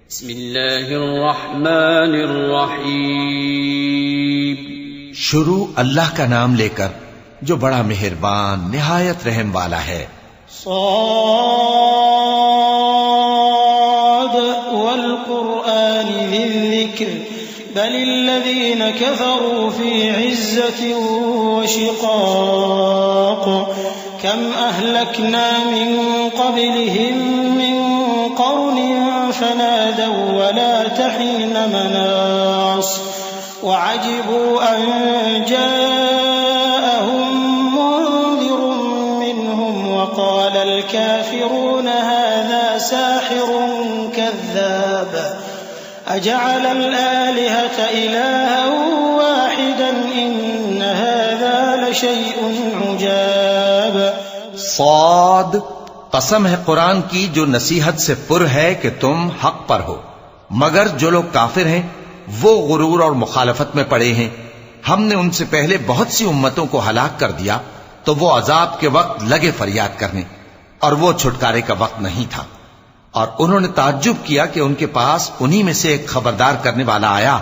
बिस्मिल्लाहिर्रहमानिर्रहीम। शुरू अल्लाह का नाम लेकर जो बड़ा मेहरबान निहायत रहम वाला है। साद वल कुरआन ज़िक्र बलिल्लज़ीन कफ़रू फ़ी इज़्ज़तिन व शिक़ाक़ कम अहलकना मिन क़ब्लिहिम मिन क़र्निन फनादव वला तहीन मनास वअजिबू अन जाअहुम मुन्ज़िरुम मिनहुम वक़ालल काफ़िरून हाज़ा साहिरुन कज़्ज़ाब अजअलल आलिहता इलाहन वाहिदन इन्न हाज़ा लशैउन उजाब। साद, कसम है कुरान की जो नसीहत से पुर है कि तुम हक पर हो, मगर जो लोग काफिर हैं वो गुरूर और मुखालफत में पड़े हैं। हमने उनसे पहले बहुत सी उम्मतों को हलाक कर दिया तो वो अजाब के वक्त लगे फरियाद करने और वो छुटकारे का वक्त नहीं था। और उन्होंने ताज्जुब किया कि उनके पास उन्हीं में से एक खबरदार करने वाला आया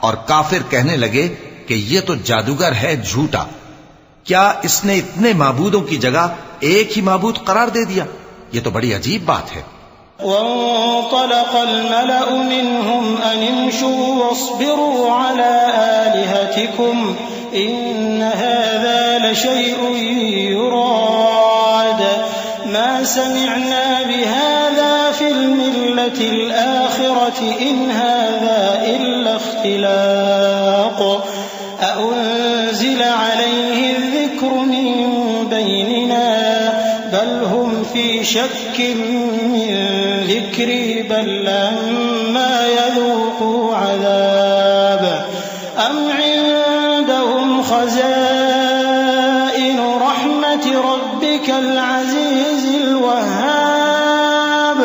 और काफिर कहने लगे कि ये तो जादूगर है झूठा। क्या इसने इतने माबूदों की जगह एक ही माबूद करार दे दिया? ये तो बड़ी अजीब बात है। वंतलक़ल मलअु मिनहुम अन इम्शू वस्बिरू अला आलिहतिकुम इन्न हाज़ा लशैउन युराद मा समिअना बिहाज़ा फिल मिल्लतिल आखिरति इन हाज़ा इल्ला इख्तिलाक़ अउन्ज़िल अलैहि ज़िक्रु मिन बैनिना बल हुम फी शक्किन मिन ज़िक्री बल लम्मा यज़ूक़ू अज़ाब अम इंदहुम ख़ज़ाइनु रहमति रब्बिकल अज़ीज़िल वह्हाब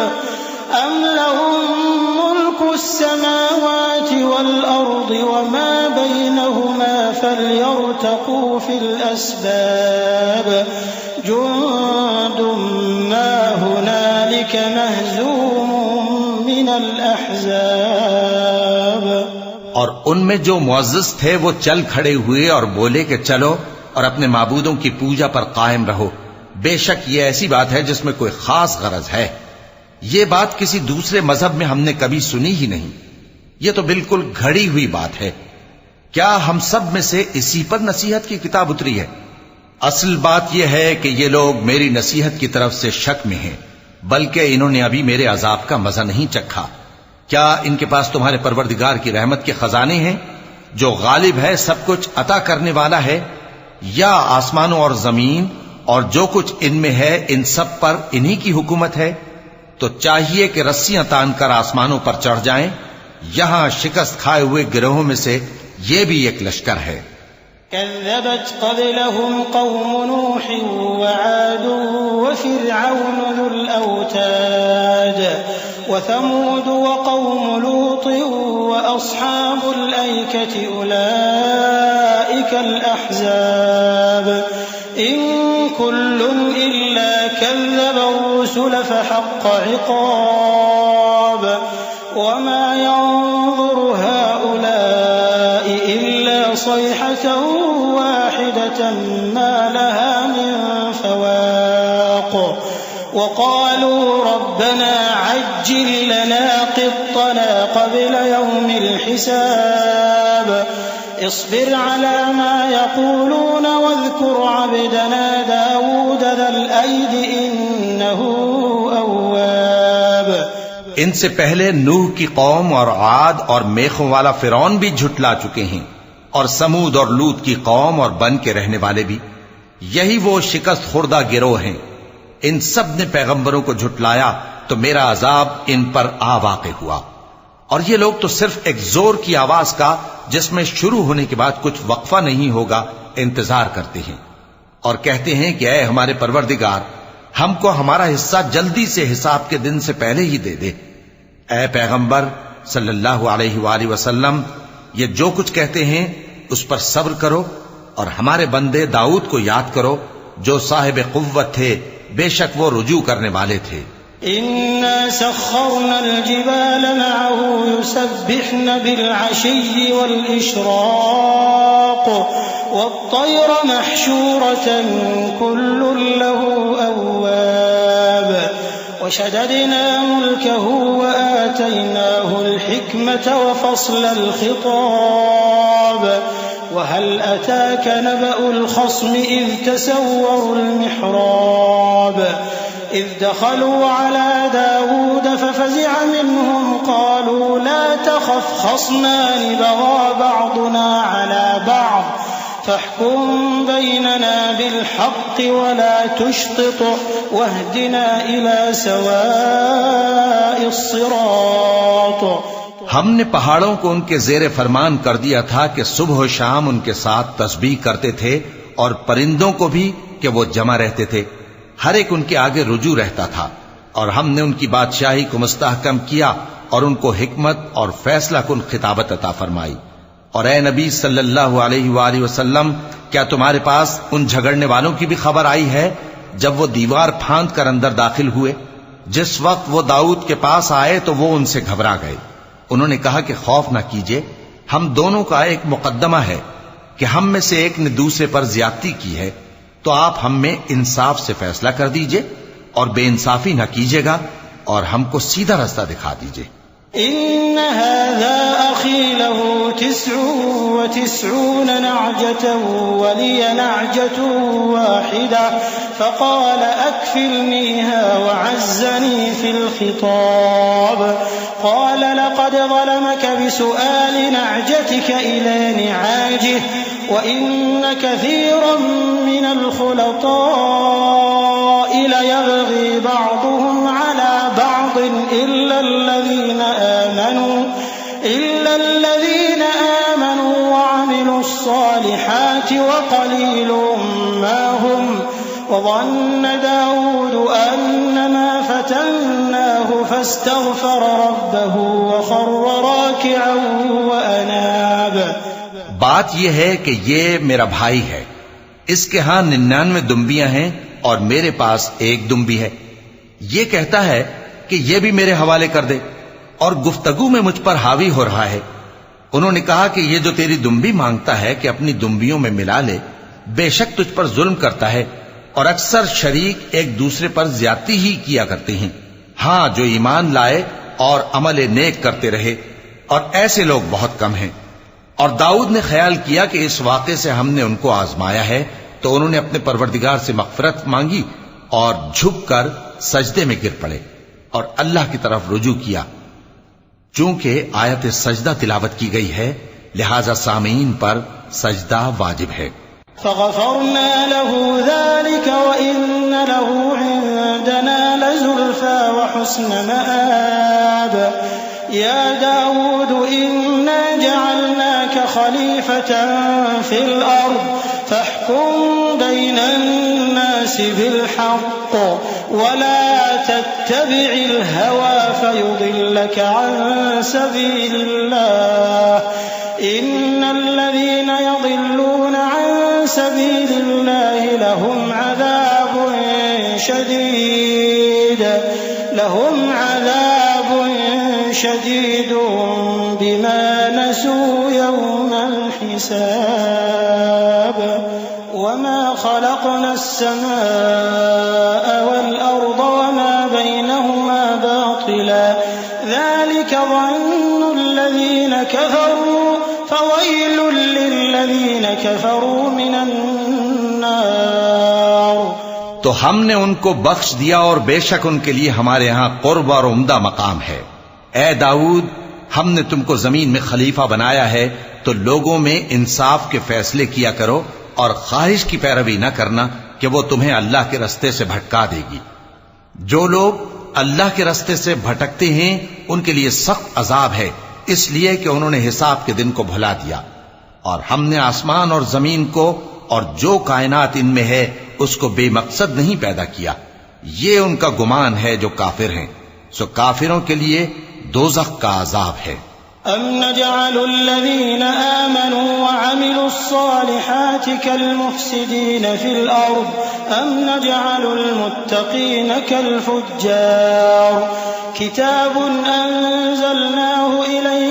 अम लहुम मुल्कुस समावाति वल अर्दि वमा बैनहुमा फल्यर्तक़ू फिल अस्बाब जुंदुम मा हुनालिक महज़ूमुम मिनल अहज़ाब। और उनमें जो मुअज़्ज़ज़ थे वो चल खड़े हुए और बोले कि चलो और अपने माबूदों की पूजा पर कायम रहो। बेशक ये ऐसी बात है जिसमें कोई खास गरज है। ये बात किसी दूसरे मजहब में हमने कभी सुनी ही नहीं। ये तो बिल्कुल घड़ी हुई बात है। क्या हम सब में से इसी पर नसीहत की किताब उतरी है? असल बात यह है कि ये लोग मेरी नसीहत की तरफ से शक में हैं, बल्कि इन्होंने अभी मेरे अजाब का मजा नहीं चखा। क्या इनके पास तुम्हारे परवरदिगार की रहमत के खजाने हैं जो गालिब है, सब कुछ अता करने वाला है, या आसमानों और जमीन और जो कुछ इनमें है इन सब पर इन्हीं की हुकूमत है? तो चाहिए कि रस्सियां तानकर आसमानों पर चढ़ जाएं। यहां शिकस्त खाए हुए गिरोहों में से ये भी एक लश्कर है। कज़्ज़बत क़ब्लहुम क़ौम नूह व आद व फ़िरऔन ज़ुल औताद व समूद व क़ौम लूत व अस्हाबुल ऐकति उलाइकल अहज़ाब इन कुल्लुन इल्ला कज़्ज़बर रुसुल फ़हक़्क़ इक़ाब व मा यंज़ुरु हाउलाइ इल्ला सयहतन वाहिदतन मा लहा मिन फ़वाक़ वक़ालू रब्बना अज्जिल लना क़ित्तना क़ब्ल यौमिल हिसाब इस्बिर अला मा यक़ूलून वज़्कुर अब्दना दाऊद ज़ल ऐदि इन्नहु अव्वाब। इनसे पहले नूह की कौम और आद और मेखों वाला फिरौन भी झुटला चुके हैं, और समूद और लूत की कौम और बन के रहने वाले भी। यही वो शिकस्त खुर्दा गिरोह हैं। इन सब ने पैगंबरों को झुटलाया तो मेरा अजाब इन पर आ वाक़े हुआ। और ये लोग तो सिर्फ एक जोर की आवाज का, जिसमें शुरू होने के बाद कुछ वक्फा नहीं होगा, इंतजार करते हैं और कहते हैं कि ऐ हमारे परवरदिगार, हमको हमारा हिस्सा जल्दी से हिसाब के दिन से पहले ही दे दे। ऐ पैगंबर सल्लल्लाहु अलैहि वसल्लम, ये जो कुछ कहते हैं उस पर सब्र करो और हमारे बंदे दाऊद को याद करो जो साहिब कुव्वत थे, बेशक वो रुजू करने वाले थे। इन्ना सख्खरना अल-जिबाल मअहू يسبحن بالعشي والإشراق والطير محشورة كل له أواب وشددنا ملكه وآتيناه الحكمة وفصل الخطاب وهل أتاك نبأ الخصم إذ تسوروا المحراب إذ دخلوا على داود ففزع منهم قالوا لا تخف خصمان بغى بعضنا على بعض فاحكم بيننا بالحق ولا تشطط واهدنا إلى سواء الصراط। हमने पहाड़ों को उनके जेरे फरमान कर दिया था कि सुबह और शाम उनके साथ तस्बीह करते थे और परिंदों को भी कि वो जमा रहते थे, हर एक उनके आगे रुजू रहता था। और हमने उनकी बादशाही को मुस्तहकम किया और उनको हिकमत और फैसला कुन खिताबत अता फरमाई। और ए नबी सल्लल्लाहु अलैहि वसल्लम, क्या तुम्हारे पास उन झगड़ने वालों की भी खबर आई है जब वो दीवार फांद कर अंदर दाखिल हुए? जिस वक्त वो दाऊद के पास आए तो वो उनसे घबरा गए। उन्होंने कहा कि खौफ ना कीजिए, हम दोनों का एक मुकद्दमा है कि हम में से एक ने दूसरे पर ज्यादती की है, तो आप हम में इंसाफ से फैसला कर दीजिए और बेइंसाफी ना कीजिएगा और हमको सीधा रास्ता दिखा दीजिए। इन्न हाज़ा अख़ी लहू 99 नअजतन वलिय नअजतुन वाहिदा फ़क़ाल अक्फ़िलनीहा वअज़्ज़नी फ़िल ख़िताब क़ाल लक़द ज़लमक बिसुआलि नअजतिक इला निआजिह वइन्न कसीरन मिनल ख़ुलताइ लयबग़ी बअदुहुम अला बअदिन इल्ला الذين آمنوا وعملوا الصالحات وقليل ما هم وظن داود أنما فتناه فاستغفر ربه وخر راكعا وأناب। बात यह है कि ये मेरा भाई है, इसके यहां 99 दुम्बियां हैं और मेरे पास एक दुम्बी है। ये कहता है कि ये भी मेरे हवाले कर दे और गुफ्तगू में मुझ पर हावी हो रहा है। उन्होंने कहा कि ये जो तेरी दुम्बी मांगता है कि अपनी दुम्बियों में मिला ले, बेशक तुझ पर जुल्म करता है और अक्सर शरीक एक दूसरे पर ज्यादती ही किया करते हैं। हां, जो ईमान लाए और अमल नेक करते रहे, और ऐसे लोग बहुत कम हैं। और दाऊद ने ख्याल किया कि इस वाक़े से हमने उनको आजमाया है, तो उन्होंने अपने परवरदिगार से मग़फ़िरत मांगी और झुककर सजदे में गिर पड़े और अल्लाह की तरफ रुजू किया। चूंकि आयत सजदा तिलावत की गई है, लिहाजा सामीन पर सजदा वाजिब है। फ़ग़फ़रना लहू ज़ालिक वइन्न लहू इंदना लज़ुल्फ़ा वहुस्न मआब। या दाऊद इन्ना जअलनाका खलीफ़तन फ़िल अर्ज़ फ़हकुम बैनन नासि बिल हक़्क़ वला तत्तबि'िल हवा फयुदिल्लक अन सबीलिल्लाह इन्नल लज़ीना यज़िल्लूना अन सबीलिल्लाहि लहुम अज़ाबुन शदीदुन बिमा नसू यौमल हिसाब वमा खलक़ना अस्समाअ वल अर्ज़ वमा बैनहुमा बातिला ज़ालिक ज़न्नुल लज़ीना कफ़रू फ़वैलुल लिल्लज़ीना कफ़रू मिनन नार। तो हमने उनको बख्श दिया और बेशक उनके लिए हमारे यहां कुर्ब और उम्दा मकाम है। ए दाऊद, हमने तुमको जमीन में खलीफा बनाया है, तो लोगों में इंसाफ के फैसले किया करो और ख्वाहिश की पैरवी न करना कि वो तुम्हें अल्लाह के रास्ते से भटका देगी। जो लोग अल्लाह के रास्ते से भटकते हैं उनके लिए सख्त अजाब है, इसलिए कि उन्होंने हिसाब के दिन को भुला दिया। और हमने आसमान और जमीन को और जो कायनात इनमें है उसको बेमकसद नहीं पैदा किया। ये उनका गुमान है जो काफिर हैं, सो काफिरों के लिए दोज़ख का अजाब है। अम नजअलुल लज़ीना आमनू व अमिलुस्सालिहाति कल मुफ़्सिदीन फिल अर्ज़ अम नजअलुल मुत्तक़ीन कल फुज्जार किताबुन अंज़लनाहु इलैका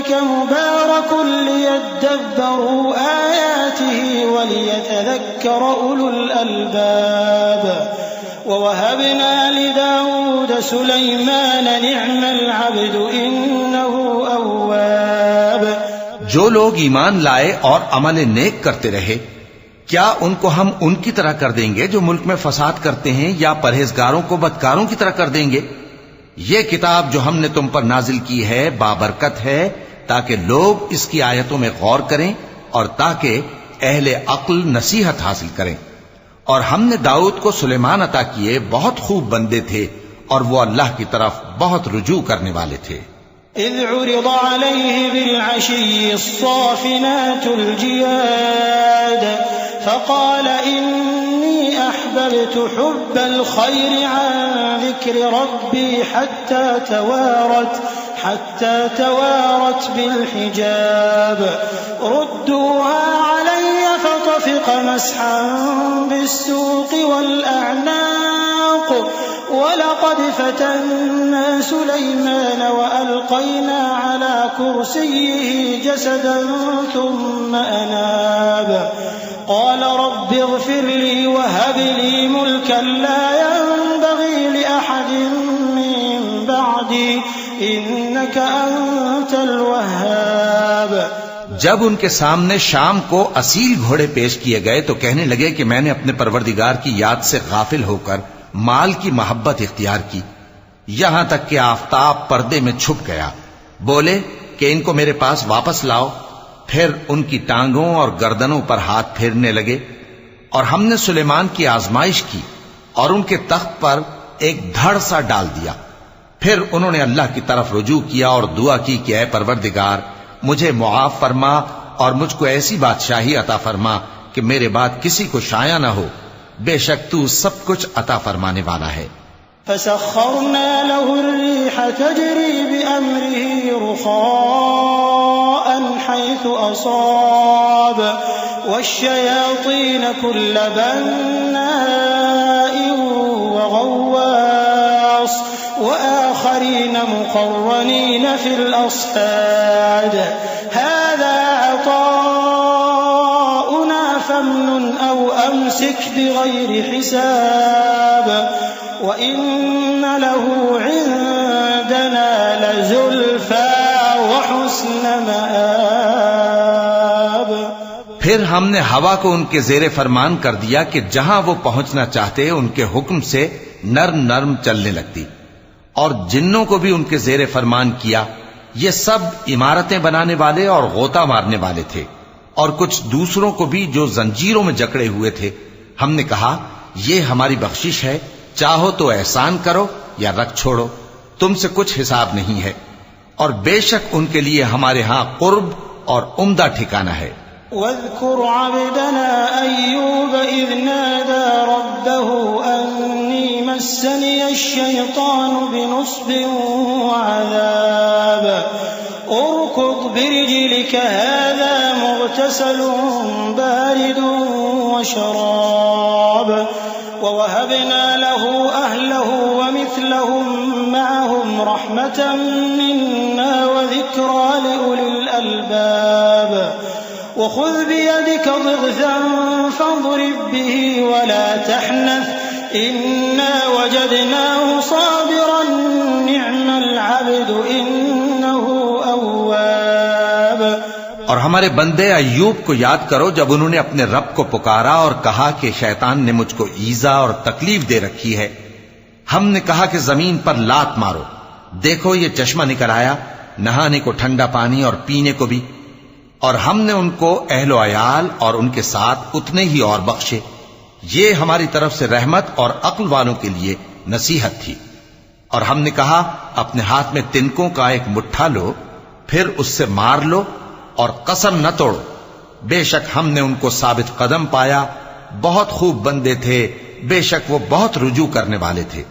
يكن ليدبروا آياته وليتذكر أولو الألباب ووهبنا لداود سليمان نعم العبد إنه أواب जो लोग ईमान लाए और अमल नेक करते रहे, क्या उनको हम उनकी तरह कर देंगे जो मुल्क में फसाद करते हैं, या परहेजगारों को बदकारों की तरह कर देंगे? ये किताब जो हमने तुम पर नाजिल की है बाबरकत है, ताकि लोग इसकी आयतों में गौर करें और ताकि अहले अक्ल नसीहत हासिल करें। और हमने दाऊद को सुलेमान अता किए, बहुत खूब बंदे थे और वो अल्लाह की तरफ बहुत रुजू करने वाले थे। إذ عرض عليه بالعشي الصافنات الجياد فقال إني أحببت حب الخير عن ذكر ربي حتى توارت بالحجاب ردوها علي فطفق مسحا بالسوق والأعناق ولقد فتنا سليمان وألقينا على كرسيه جسدا ثم أناب قال رب اغفر لي وهب لي ملكا لا ينبغي لأحد من بعدي إنك أنت الوهاب। जब उनके सामने शाम को असील घोड़े पेश किए गए तो कहने लगे कि मैंने अपने परवरदिगार की याद से गाफिल होकर माल की मोहब्बत इख्तियार की, यहां तक कि आफताब पर्दे में छुप गया। बोले कि इनको मेरे पास वापस लाओ। फिर उनकी टांगों और गर्दनों पर हाथ फेरने लगे और हमने सुलेमान की आजमाइश की और उनके तख्त पर एक धड़ सा डाल दिया। फिर उन्होंने अल्लाह की तरफ रुजू किया और दुआ की कि ऐ परवरदिगार, मुझे मुआफ फरमा और मुझको ऐसी बादशाही अता फरमा कि मेरे बाद किसी को शाया न हो। बेशक तू सब कुछ अता फरमाने वाला है। फसख्खरना लहु अर्रीह तजरी बिअम्रिही रुखाअन हैथु असाब वश्शयातीन कुल्ल बन्नाइन वगव्वास वआखरीन मुक़र्रनीन फिल अस्फाद हाज़ा अताउना फमनुन औ अमसिक बिगैर हिसाब वइन्न लहु इंदना लज़ुल्फा वहुस्न मआब। फिर हमने हवा को उनके जेरे फरमान कर दिया कि जहां वो पहुंचना चाहते उनके हुक्म से नर्म नर्म चलने लगती, और जिन्नों को भी उनके जेरे फरमान किया। ये सब इमारतें बनाने वाले और गोता मारने वाले थे, और कुछ दूसरों को भी जो जंजीरों में जकड़े हुए थे। हमने कहा ये हमारी बख्शिश है, चाहो तो एहसान करो या रख छोड़ो, तुमसे कुछ हिसाब नहीं है। और बेशक उनके लिए हमारे यहां कुर्ब और उम्दा ठिकाना है। वज़कुर अब्दना अय्यूब इज़ नादा रब्बहु अन्नी मस्सनी अश-शैतानु बिनुस्बिन वअज़ाब उरकुद बिरिजलिक हाज़ा मुग़तसलुन बारिदुन वशराब ववहबना लहु अहलहु वमिथलहुम मअहुम रहमतन मिन्ना वज़िक्रा लिउलिल अलबाब वख़ुज़ बियदिक ज़िग़्फ़न फ़ाضरिब बिही वला तहनथ इन्ना वजदनाहु साबिरन निअमल अब्दु इन्नहु अव्वाब। और हमारे बंदे अय्यूब को याद करो जब उन्होंने अपने रब को पुकारा और कहा कि शैतान ने मुझको ईजा और तकलीफ दे रखी है। हमने कहा कि जमीन पर लात मारो, देखो ये चश्मा निकल आया, नहाने को ठंडा पानी और पीने को भी। और हमने उनको अहलो अयाल और उनके साथ उतने ही और बख्शे। ये हमारी तरफ से रहमत और अक्ल वालों के लिए नसीहत थी। और हमने कहा अपने हाथ में तिनकों का एक मुट्ठा लो, फिर उससे मार लो और कसम न तोड़ो, बेशक हमने उनको साबित कदम पाया। बहुत खूब बंदे थे, बेशक वो बहुत रुजू करने वाले थे।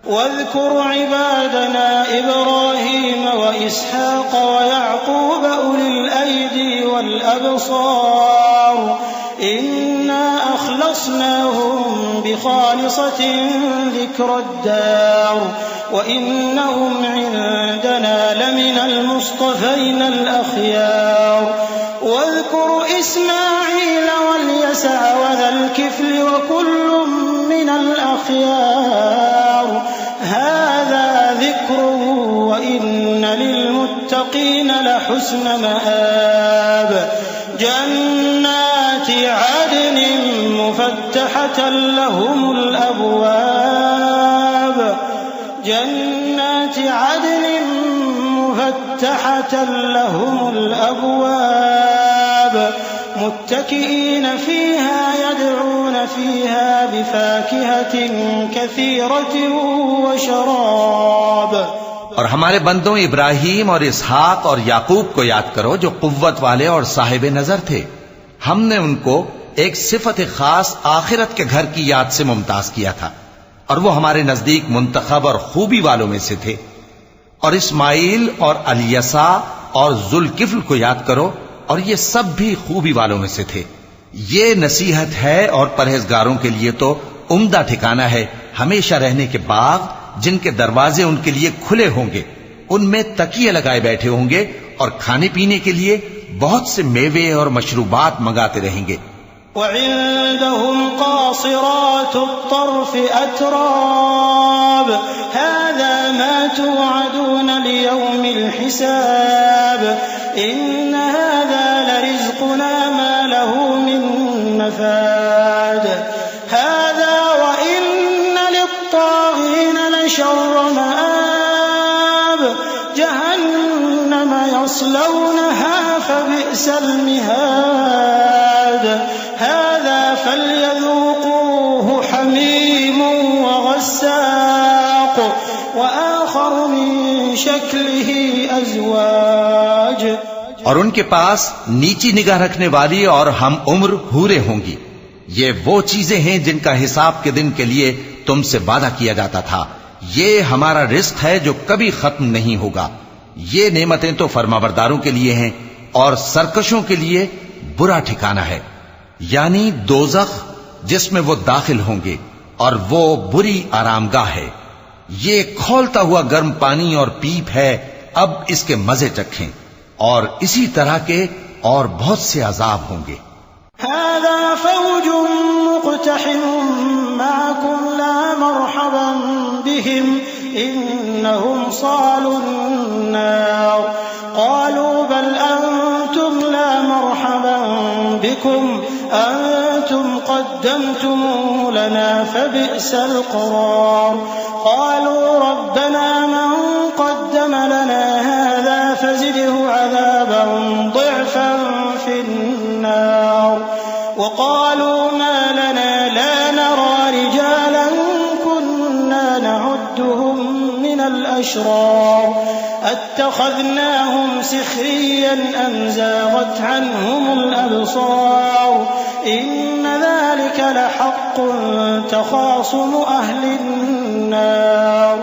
वज़कुर इबादना इब्राहीम व इसहाक़ व याक़ूब उलिल ऐदी वल अबसार इन्ना अख़लसनाहुम बिखालिसतिन ज़िक्रद्दार व इन्नहुम इंदना लमिनल मुस्तफ़ीनल अख़यार وإسماعيل واليسع وذا الكفل وكل من الأخيار هذا ذكر وإن للمتقين لحسن مآب جنات عدن مفتحة لهم الأبواب جنات عدن مفتحة لهم الأبواب متكئين فيها يدعون فيها بفاكهة كثيرة وشراب और हमारे बंदों इब्राहीम और इसहाक और याकूब को याद करो जो कुव्वत वाले और साहिब नजर थे। हमने उनको एक सिफत खास आखिरत के घर की याद से मुमताज किया था और वो हमारे नजदीक मुंतखब और खूबी वालों में से थे। और इस्माइल और अलियसा और जुल्किफ्ल को याद करो और ये सब भी खूबी वालों में से थे। ये नसीहत है और परहेजगारों के लिए तो उम्दा ठिकाना है हमेशा रहने के बाग जिनके दरवाजे उनके लिए खुले होंगे, उनमें तकिए लगाए बैठे होंगे और खाने पीने के लिए बहुत से मेवे और मशरूबात मंगाते रहेंगे। वइंदहुम क़ासिरातु त्तर्फ़ अतराब हाज़ा मा तुअदून लियौमिल हिसाब इन्न हाज़ा लरिज़्क़ुना मा लहू मिन नफ़ाद हाज़ा व इन्न लित्ताग़ीन लशर्र मआब जहन्नम यस्लौनहा फबि'सल मिहाद هذا فليذوقوه حميم وغساق وآخر من شكله أزواج और उनके पास नीची निगाह रखने वाली और हम उम्र हूरें होंगी। ये वो चीजें हैं जिनका हिसाब के दिन के लिए तुमसे वादा किया जाता था। ये हमारा रिस्क है जो कभी खत्म नहीं होगा। ये नेमतें तो फरमाबरदारों के लिए हैं और सरकशों के लिए बुरा ठिकाना है, यानी दोज़ख जिसमें वो दाखिल होंगे और वो बुरी आरामगाह है। ये खौलता हुआ गर्म पानी और पीप है, अब इसके मजे चखें। और इसी तरह के और बहुत से अजाब होंगे। हाज़ा फ़ौजुन मुक़्तहिमुन मअकुम ला मरहबन बिहिम इन्नहुम सालुन नार क़ालू बल अंतुम ला मरहबन बिकुम अंतुम क़द्दमतुमूहु लना फ़बि'सल क़रार क़ालू रब्बना मन क़द्दम लना हाज़ा फ़ज़िदहु अज़ाबन ضिअफ़न फ़िन्नार वक़ालू मा लना ला नरा रिजालन कुन्ना नअुद्दुहुम मिनल अशरार अत्तख़ज़नाहुम सिख़रिय्यन अम ज़ाग़त अन्हुमुल अबसार इन्न ज़ालिक लहक़्क़ुन तख़ासुमु अहलिन नार।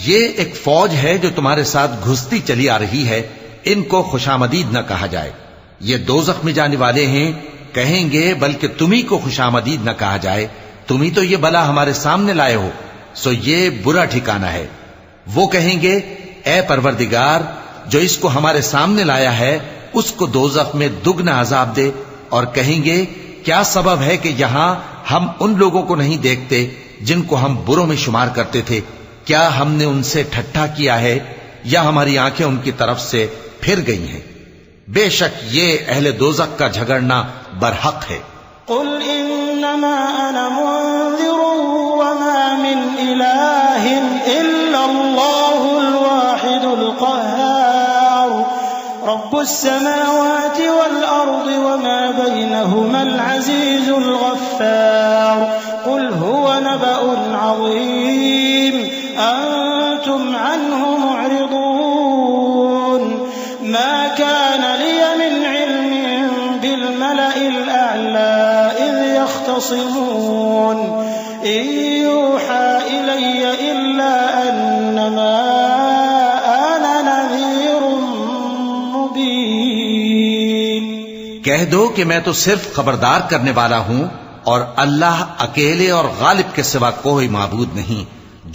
ये एक फौज है जो तुम्हारे साथ घुसती चली आ रही है, इनको खुशामदीद न कहा जाए। ये दोज़ख में जाने वाले हैं, कहेंगे बल्कि तुम्ही को खुशामदीद न कहा जाए, तुम्ही तो ये बला हमारे सामने लाए हो, सो ये बुरा ठिकाना है। वो कहेंगे ए परवरदिगार, जो इसको हमारे सामने लाया है उसको दोज़ख में दुगना अजाब दे। और कहेंगे क्या सबब है कि यहां हम उन लोगों को नहीं देखते जिनको हम बुरों में शुमार करते थे? क्या हमने उनसे ठट्ठा किया है या हमारी आंखें उनकी तरफ से फिर गई हैं? बेशक ये अहले दोज़ख का झगड़ना बरहक है। कुल इन्नमा अना मुन्ज़िरुन वमा मिन इलाहिन इल्लल्लाहुल वाहिदुल क़ह्हार रब्बुस समावाति वल अर्दि वमा बैनहुमल अज़ीज़ुल गफ़्फ़ार कुल हुवा नबअुन अज़ीम अंतुम अन्हु मुअरिदून मा कान लिय मिन इल्मिन बिल मलइल अअला इज़ यख़्तसिमून इन यूहा इलय्य इल्ला अन्नमा अना नज़ीरुम मुबीन। कह दो कि मैं तो सिर्फ खबरदार करने वाला हूं और अल्लाह अकेले और गालिब के सिवा कोई माबूद नहीं।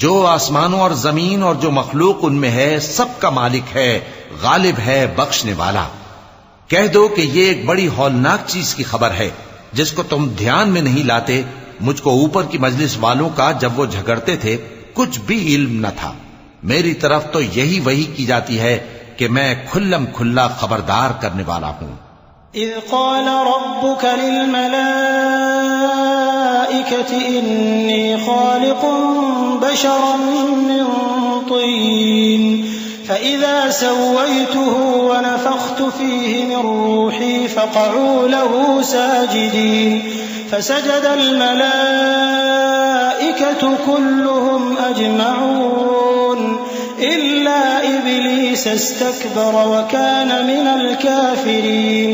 जो आसमानों और जमीन और जो मखलूक उनमें है सबका मालिक है, गालिब है, बख्शने वाला। कह दो कि ये एक बड़ी हौलनाक चीज की खबर है जिसको तुम ध्यान में नहीं लाते। मुझको ऊपर की मजलिस वालों का जब वो झगड़ते थे कुछ भी इल्म न था। मेरी तरफ तो यही वही की जाती है कि मैं खुल्लम खुल्ला खबरदार करने वाला हूं। इज़ क़ाल रब्बुक लिल-मलाइकति इन्नी ख़ालिक़ुन बशरन मिन तीन फ़इज़ा सव्वय्तुहु व नफ़ख़्तु फ़ीहि मिन रूही फ़क़अू लहू साजिदीन फ़सजदल मलाइकतु कुल्लुहुम अजमऊन इल्ला इब्लीस इस्तकबर व कान मिनल काफ़िरीन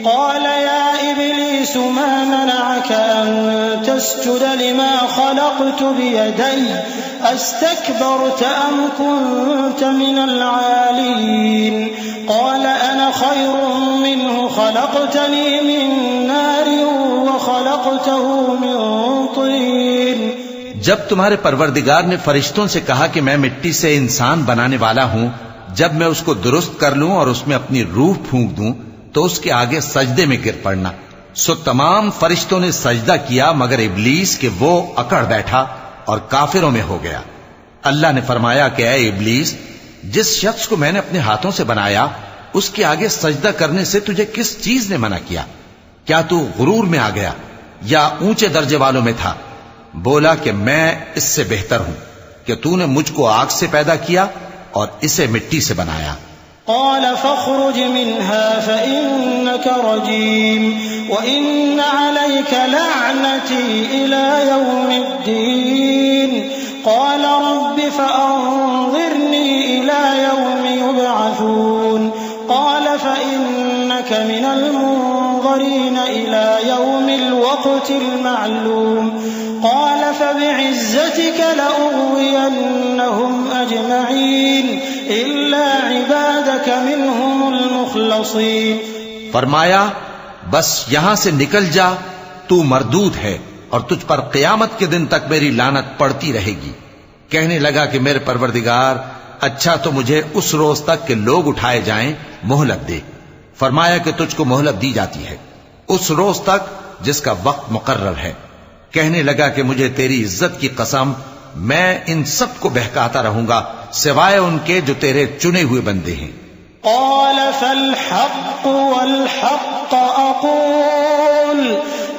क़ाल या इब्लीस मा मनअक अन तस्जुद लिमा ख़लक़्तु बियदैया अस्तकबरत अम कुन्त मिनल आलीन क़ाल अना ख़ैरुम मिन्हु ख़लक़तनी मिन नारिन व ख़लक़तहु मिन तीन। जब तुम्हारे परवरदिगार ने फरिश्तों से कहा कि मैं मिट्टी से इंसान बनाने वाला हूं, जब मैं उसको दुरुस्त कर लूं और उसमें अपनी रूह फूंक दूं तो उसके आगे सजदे में गिर पड़ना। सो तमाम फरिश्तों ने सजदा किया मगर इब्लीस के वो अकड़ बैठा और काफिरों में हो गया। अल्लाह ने फरमाया कि ऐ इब्लीस, जिस शख्स को मैंने अपने हाथों से बनाया उसके आगे सजदा करने से तुझे किस चीज ने मना किया? क्या तू गुरूर में आ गया या ऊंचे दर्जे वालों में था? बोला कि मैं इससे बेहतर हूं कि तूने मुझको आग से पैदा किया और इसे मिट्टी से बनाया। क़ाल फ़ख़्रुज मिन्हा फ़इन्नक रजीम व इन्न अलैक लअनती इला यौमिद्दीन क़ाल रब्बि फ़अन्ज़िरनी इला यौमि युबअसून क़ाल फ़इन्नक मिनल मुन्ज़रीन इला यौमिल वक़्तिल मअलूम क़ाल फ़बिइज़्ज़तिक लअग़वियन्नहुम अजमईन इल्ला इबादक मिनहुमुल मुख़लसीन। फरमाया बस यहां से निकल जा, तू मरदूद है और तुझ पर क़यामत के दिन तक मेरी लानत पड़ती रहेगी। कहने लगा कि मेरे परवरदिगार, अच्छा तो मुझे उस रोज तक के लोग उठाए जाएं मोहलत दे। फरमाया कि तुझको मोहलत दी जाती है उस रोज तक जिसका वक्त मुकर्रर है। कहने लगा कि मुझे तेरी इज्जत की कसम, मैं इन सब को बहकाता रहूंगा सिवाय उनके जो तेरे चुने हुए बंदे हैं। क़ाल फ़ल-हक़्क़ु वल-हक़्क़ अक़ूल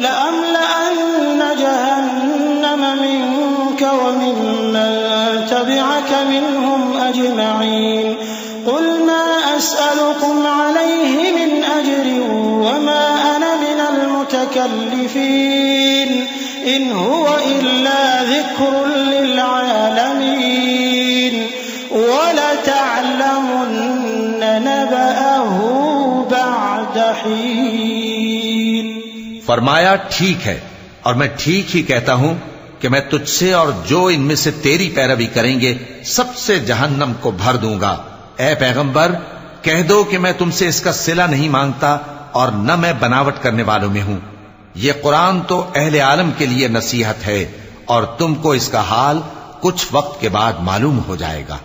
लअम्लअन्न जहन्नम मिन्क व मिम्मन तबिअक मिनहुम अजमईन क़ुल मा अस्अलुकुम अलैहि मिन अज्रिन व मा अना मिनल मुतकल्लिफ़ीन इन हुवा इल्ला ज़िक्रुन लिलआलमीन वलतअलमुन्न नबअहु बअद हीन। फरमाया ठीक है और मैं ठीक ही कहता हूं कि मैं तुझसे और जो इनमें से तेरी पैरवी करेंगे सबसे जहन्नम को भर दूंगा। ऐ पैगंबर, कह दो कि मैं तुमसे इसका सिला नहीं मांगता और न मैं बनावट करने वालों में हूं। ये कुरान तो अहले आलम के लिए नसीहत है और तुमको इसका हाल कुछ वक्त के बाद मालूम हो जाएगा।